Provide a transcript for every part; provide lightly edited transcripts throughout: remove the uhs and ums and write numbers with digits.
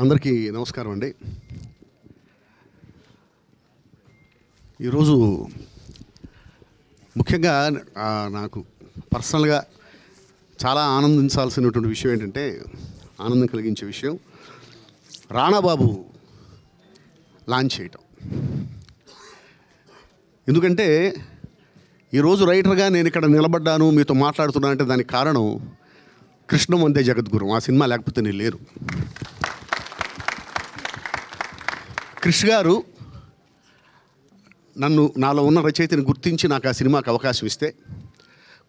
అందరికీ నమస్కారం అండి. ఈరోజు ముఖ్యంగా నాకు పర్సనల్గా చాలా ఆనందించాల్సినటువంటి విషయం ఏంటంటే, ఆనందం కలిగించే విషయం రాణాబాబు లాంచ్ చేయటం. ఎందుకంటే ఈరోజు రైటర్గా నేను ఇక్కడ నిలబడ్డాను, మీతో మాట్లాడుతున్నా అంటే దానికి కారణం కృష్ణం వందే జగద్గురు. ఆ సినిమా లేకపోతే నేను లేరు. క్రిష్ గారు నాలో ఉన్న రచయితని గుర్తించి నాకు ఆ సినిమాకి అవకాశం ఇస్తే,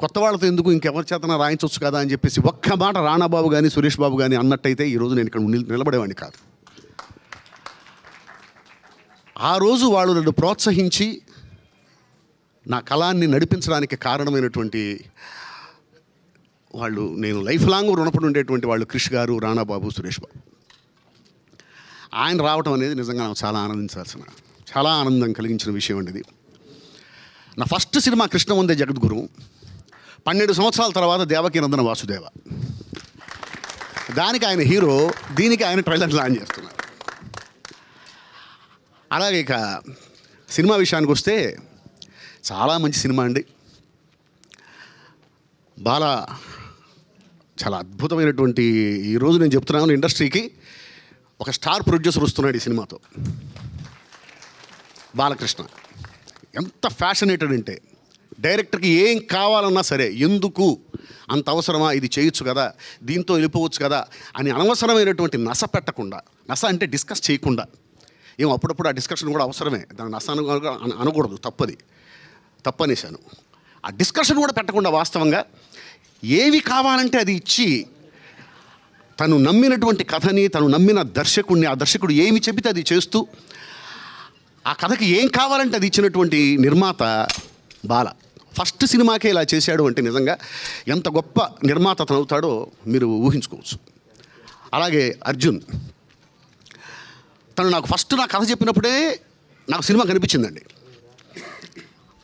కొత్త వాళ్ళతో ఎందుకు ఇంకెవరి చేతన రాయించవచ్చు కదా అని చెప్పేసి ఒక్క మాట రాణాబాబు కానీ సురేష్ బాబు కానీ అన్నట్టయితే ఈరోజు నేను ఇక్కడ నిలబడేవాడిని కాదు. ఆ రోజు వాళ్ళు నన్ను ప్రోత్సహించి నా కళాన్ని నడిపించడానికి కారణమైనటువంటి వాళ్ళు, నేను లైఫ్ లాంగ్ రుణపడి ఉండేటువంటి వాళ్ళు క్రిష్ గారు, రాణాబాబు, సురేష్ బాబు. ఆయన రావటం అనేది నిజంగా నాకు చాలా ఆనందం కలిగించిన విషయం అండి. ఇది నా ఫస్ట్ సినిమా కృష్ణం వందే జగద్గురు. 12 సంవత్సరాల తర్వాత దేవకీ నందన వాసుదేవ, దానికి ఆయన హీరో, దీనికి ఆయన ట్రైలర్ లాంచ్ చేస్తున్నారు. అలాగే ఇక సినిమా విషయానికి వస్తే చాలా మంచి సినిమా అండి. బాలా చాలా అద్భుతమైనటువంటి, ఈరోజు నేను చెప్తున్నాను ఇండస్ట్రీకి ఒక స్టార్ ప్రొడ్యూసర్ వస్తున్నాడు ఈ సినిమాతో. బాలకృష్ణ ఎంత ఫ్యాషనేటెడ్ అంటే, డైరెక్టర్కి ఏం కావాలన్నా సరే, ఎందుకు అంత అవసరమా, ఇది చేయొచ్చు కదా, దీంతో వెళ్ళిపోవచ్చు కదా అని అనవసరమైనటువంటి నస పెట్టకుండా, నస అంటే డిస్కస్ చేయకుండా, అప్పుడప్పుడు ఆ డిస్కషన్ కూడా అవసరమే, దాని నస అనకూడదు, తప్పనేశాను. ఆ డిస్కషన్ కూడా పెట్టకుండా వాస్తవంగా ఏవి కావాలంటే అది ఇచ్చి, తను నమ్మినటువంటి కథని, తను నమ్మిన దర్శకుడిని, ఆ దర్శకుడు ఏమి చెబితే అది చేస్తూ, ఆ కథకి ఏం కావాలంటే అది ఇచ్చినటువంటి నిర్మాత బాల. ఫస్ట్ సినిమాకే ఇలా చేశాడు అంటే నిజంగా ఎంత గొప్ప నిర్మాత తను అవుతాడో మీరు ఊహించుకోవచ్చు. అలాగే అర్జున్, తను నాకు ఫస్ట్ నా కథ చెప్పినప్పుడే నాకు సినిమా కనిపించిందండి.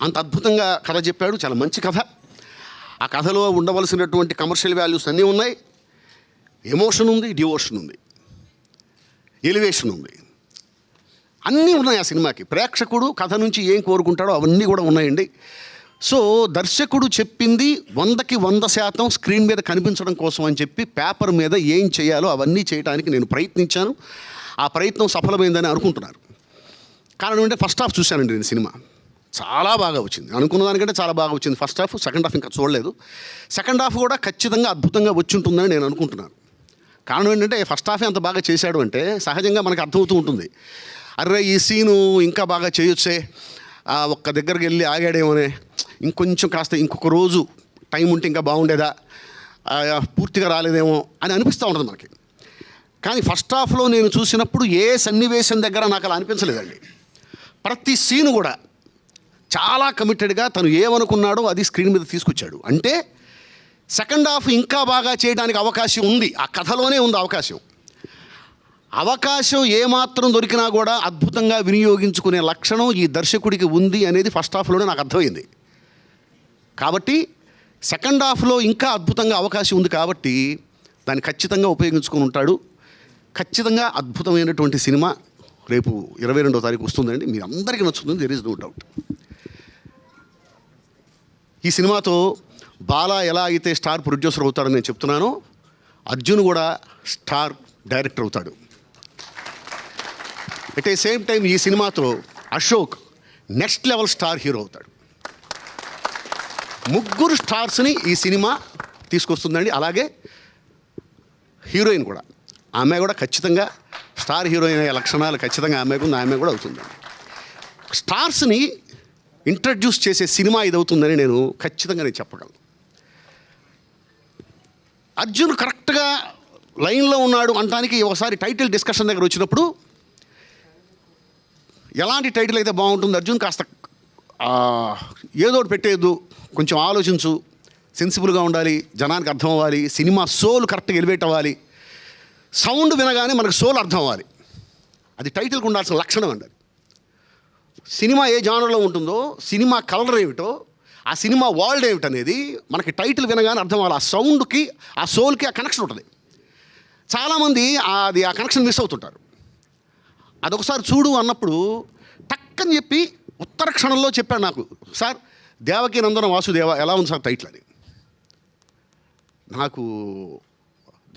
అంత అద్భుతంగా కథ చెప్పాడు, చాలా మంచి కథ. ఆ కథలో ఉండవలసినటువంటి కమర్షియల్ వాల్యూస్ అన్నీ ఉన్నాయి, ఎమోషన్ ఉంది, డివోషన్ ఉంది, ఎలివేషన్ ఉంది, అన్నీ ఉన్నాయి ఆ సినిమాకి. ప్రేక్షకుడు కథ నుంచి ఏం కోరుకుంటాడో అవన్నీ కూడా ఉన్నాయండి. సో దర్శకుడు చెప్పింది 100కి 100% స్క్రీన్ మీద కనిపించడం కోసం అని చెప్పి పేపర్ మీద ఏం చేయాలో అవన్నీ చేయడానికి నేను ప్రయత్నించాను. ఆ ప్రయత్నం సఫలమైందని అనుకుంటున్నారు. కారణం అంటే ఫస్ట్ హాఫ్ చూశానండి నేను. సినిమా చాలా బాగా వచ్చింది, అనుకున్న దానికంటే చాలా బాగా వచ్చింది ఫస్ట్ హాఫ్. సెకండ్ హాఫ్ ఇంకా చూడలేదు. సెకండ్ హాఫ్ కూడా ఖచ్చితంగా అద్భుతంగా వచ్చి ఉంటుందని నేను అనుకుంటున్నాను. కారణం ఏంటంటే ఫస్ట్ హాఫే అంత బాగా చేశాడు అంటే సహజంగా మనకు అర్థమవుతూ ఉంటుంది, అరే ఈ సీను ఇంకా బాగా చేయొచ్చే, ఒక్క దగ్గరికి వెళ్ళి ఆగాడేమోనే, ఇంకొంచెం కాస్త ఇంకొక రోజు టైం ఉంటే ఇంకా బాగుండేదా, పూర్తిగా రాలేదేమో అని అనిపిస్తూ ఉంటుంది మనకి. కానీ ఫస్ట్ హాఫ్లో నేను చూసినప్పుడు ఏ సన్నివేశం దగ్గర నాకు అలా అనిపించలేదండి. ప్రతి సీను కూడా చాలా కమిటెడ్గా తను ఏమనుకున్నాడో అది స్క్రీన్ మీద తీసుకొచ్చాడు. అంటే సెకండ్ హాఫ్ ఇంకా బాగా చేయడానికి అవకాశం ఉంది, ఆ కథలోనే ఉంది అవకాశం ఏమాత్రం దొరికినా కూడా అద్భుతంగా వినియోగించుకునే లక్షణం ఈ దర్శకుడికి ఉంది అనేది ఫస్ట్ హాఫ్లోనే నాకు అర్థమైంది. కాబట్టి సెకండ్ హాఫ్లో ఇంకా అద్భుతంగా అవకాశం ఉంది కాబట్టి దాన్ని ఖచ్చితంగా ఉపయోగించుకుని ఉంటాడు. ఖచ్చితంగా అద్భుతమైనటువంటి సినిమా రేపు 22వ తారీఖు వస్తుందండి. మీరు అందరికీ నచ్చుతుంది, దేర్ ఈజ్ నో డౌట్. ఈ సినిమాతో బాలా ఎలా అయితే స్టార్ ప్రొడ్యూసర్ అవుతాడని నేను చెప్తున్నానో, అర్జున్ కూడా స్టార్ డైరెక్టర్ అవుతాడు. ఎట్ ఏ సేమ్ టైం ఈ సినిమాతో Ashok next level star hero అవుతాడు. ముగ్గురు స్టార్స్ని ఈ సినిమా తీసుకొస్తుందండి. అలాగే హీరోయిన్ కూడా, ఆమె కూడా ఖచ్చితంగా స్టార్ హీరోయిన్ అయ్యే లక్షణాలు ఖచ్చితంగా ఆమెకు ఉంది, ఆమె కూడా అవుతుందండి. స్టార్స్ని ఇంట్రడ్యూస్ చేసే సినిమా ఇది అవుతుందని నేను ఖచ్చితంగా చెప్పగలను. అర్జున్ కరెక్ట్గా లైన్లో ఉన్నాడు అనడానికి ఒకసారి టైటిల్ డిస్కషన్ దగ్గర వచ్చినప్పుడు, ఎలాంటి టైటిల్ అయితే బాగుంటుంది, అర్జున్ కాస్త ఏదో ఒకటి పెట్టేయద్దు, కొంచెం ఆలోచించు, సెన్సిబుల్గా ఉండాలి, జనానికి అర్థం అవ్వాలి, సినిమా సోల్ కరెక్ట్గా ఎలివేట్ అవ్వాలి, సౌండ్ వినగానే మనకు సోల్ అర్థం అవ్వాలి, అది టైటిల్కి ఉండాల్సిన లక్షణం అండి. సినిమా ఏ జానర్లో ఉంటుందో, సినిమా కలర్ ఏమిటో, ఆ సినిమా వరల్డ్ ఏమిటనేది మనకి టైటిల్ వినగానే అర్థం అవ్వాలి. ఆ సౌండ్కి, ఆ సోల్కి ఆ కనెక్షన్ ఉంటుంది. చాలామంది ఆ కనెక్షన్ మిస్ అవుతుంటారు. అదొకసారి చూడు అన్నప్పుడు టక్కని చెప్పి ఉత్తర క్షణంలో చెప్పాడు నాకు, సార్ దేవకీ నందన వాసుదేవ ఎలా ఉంది సార్ టైటిల్ అని. నాకు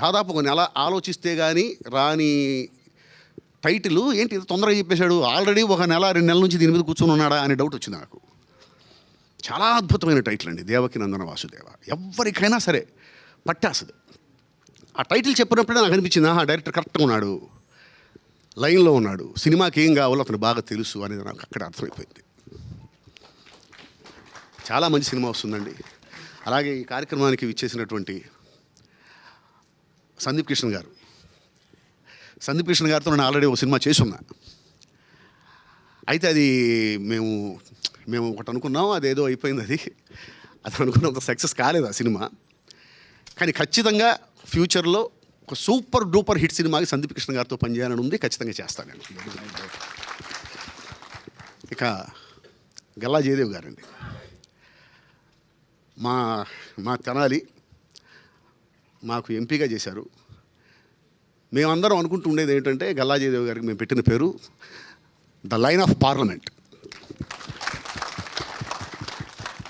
దాదాపు ఒక నెల ఆలోచిస్తే కానీ రాని టైటిల్ ఏంటి ఇంత తొందరగా చెప్పేశాడు, ఆల్రెడీ ఒక నెల 2 నెలల నుంచి దీని మీద కూర్చొని ఉన్నాడా అనే డౌట్ వచ్చింది నాకు. చాలా అద్భుతమైన టైటిల్ అండి దేవకీ నందన వాసుదేవ. ఎవరికైనా సరే పట్టేస్తుంది. ఆ టైటిల్ చెప్పినప్పుడే నాకు అనిపించింది, డైరెక్టర్ కరెక్ట్గా ఉన్నాడు, లైన్లో ఉన్నాడు, సినిమాకి ఏం కావాలో అతను బాగా తెలుసు అనేది నాకు అక్కడ అర్థమైపోయింది. చాలా మంచి సినిమా వస్తుందండి. అలాగే ఈ కార్యక్రమానికి విచ్చేసినటువంటి సందీప్ కిషన్ గారితో నేను ఆల్రెడీ ఒక సినిమా చేసి ఉన్నా. అయితే అది మేము ఒకటి అనుకున్నాం, అదేదో అయిపోయింది. అది అనుకున్నంత సక్సెస్ కాలేదు ఆ సినిమా. కానీ ఖచ్చితంగా ఫ్యూచర్లో ఒక సూపర్ డూపర్ హిట్ సినిమాకి సందీప్ కృష్ణ గారితో పనిచేయాలని ఉంది. ఖచ్చితంగా చేస్తాను నేను. ఇక గల్లా జయదేవ్ గారండి, మా తెనాలి మాకు ఎంపీగా చేశారు. మేమందరం అనుకుంటూ ఉండేది ఏంటంటే గల్లా జయదేవ్ గారికి మేము పెట్టిన పేరు ద లైన్ ఆఫ్ పార్లమెంట్.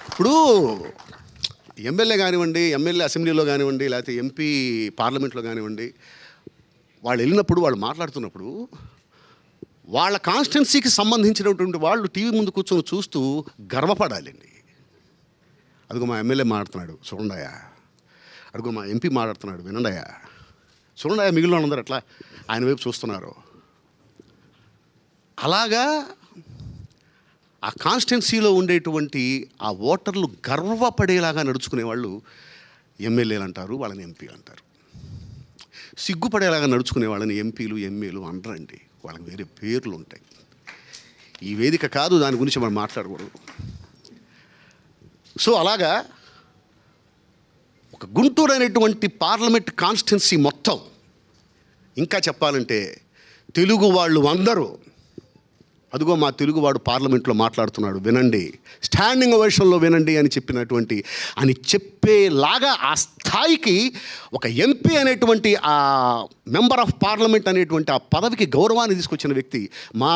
ఇప్పుడు ఎమ్మెల్యే కానివ్వండి, ఎమ్మెల్యే అసెంబ్లీలో కానివ్వండి, లేకపోతే ఎంపీ పార్లమెంట్లో కానివ్వండి, వాళ్ళు వెళ్ళినప్పుడు వాళ్ళు మాట్లాడుతున్నప్పుడు వాళ్ళ కాన్స్టిట్యున్సీకి సంబంధించినటువంటి వాళ్ళు టీవీ ముందు కూర్చొని చూస్తూ గర్వపడాలండి. అదిగో మా ఎమ్మెల్యే మాట్లాడుతున్నాడు చూడండాయా, అదిగో మా ఎంపీ మాట్లాడుతున్నాడు వినండాయా, చూడండాయా మిగిలిన వాళ్ళందరూ ఎట్లా ఆయన వైపు చూస్తున్నారు. అలాగా ఆ కాన్స్టిట్యున్సీలో ఉండేటువంటి ఆ ఓటర్లు గర్వపడేలాగా నడుచుకునే వాళ్ళు ఎమ్మెల్యేలు అంటారు, వాళ్ళని ఎంపీలు అంటారు. సిగ్గుపడేలాగా నడుచుకునే వాళ్ళని ఎంపీలు ఎమ్మెల్యేలు అనరండి, వాళ్ళకి వేరే పేర్లు ఉంటాయి. ఈ వేదిక కాదు దాని గురించి మనం మాట్లాడకూడదు. సో అలాగా ఒక గుంటూరు అనేటువంటి పార్లమెంట్ కాన్స్టిట్యున్సీ మొత్తం, ఇంకా చెప్పాలంటే తెలుగు వాళ్ళు అందరూ, అదిగో మా తెలుగువాడు పార్లమెంట్లో మాట్లాడుతున్నాడు వినండి, స్టాండింగ్ ఓవేషన్లో వినండి అని చెప్పేలాగా ఆ స్థాయికి ఒక ఎంపీ అనేటువంటి ఆ మెంబర్ ఆఫ్ పార్లమెంట్ అనేటువంటి ఆ పదవికి గౌరవాన్ని తీసుకొచ్చిన వ్యక్తి మా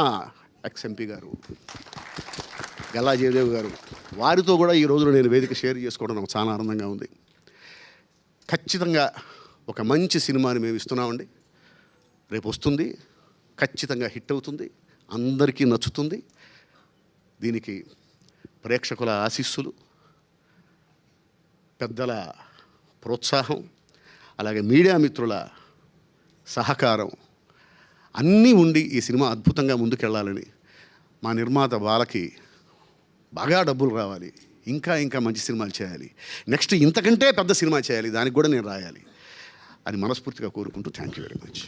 ఎక్స్ ఎంపీ గారు గల్లా జయదేవ్ గారు. వారితో కూడా ఈ రోజున నేను వేదిక షేర్ చేసుకోవడం నాకు చాలా ఆనందంగా ఉంది. ఖచ్చితంగా ఒక మంచి సినిమాని మేము ఇస్తున్నామండి. రేపు వస్తుంది, ఖచ్చితంగా హిట్ అవుతుంది, అందరికీ నచ్చుతుంది. దీనికి ప్రేక్షకుల ఆశీస్సులు, పెద్దల ప్రోత్సాహం, అలాగే మీడియా మిత్రుల సహకారం అన్నీ ఉండి ఈ సినిమా అద్భుతంగా ముందుకెళ్ళాలని, మా నిర్మాత బాలకి బాగా డబ్బులు రావాలి, ఇంకా మంచి సినిమాలు చేయాలి, నెక్స్ట్ ఇంతకంటే పెద్ద సినిమా చేయాలి, దానికి కూడా నేను రాయాలి అని మనస్ఫూర్తిగా కోరుకుంటూ థ్యాంక్ యూ వెరీ మచ్.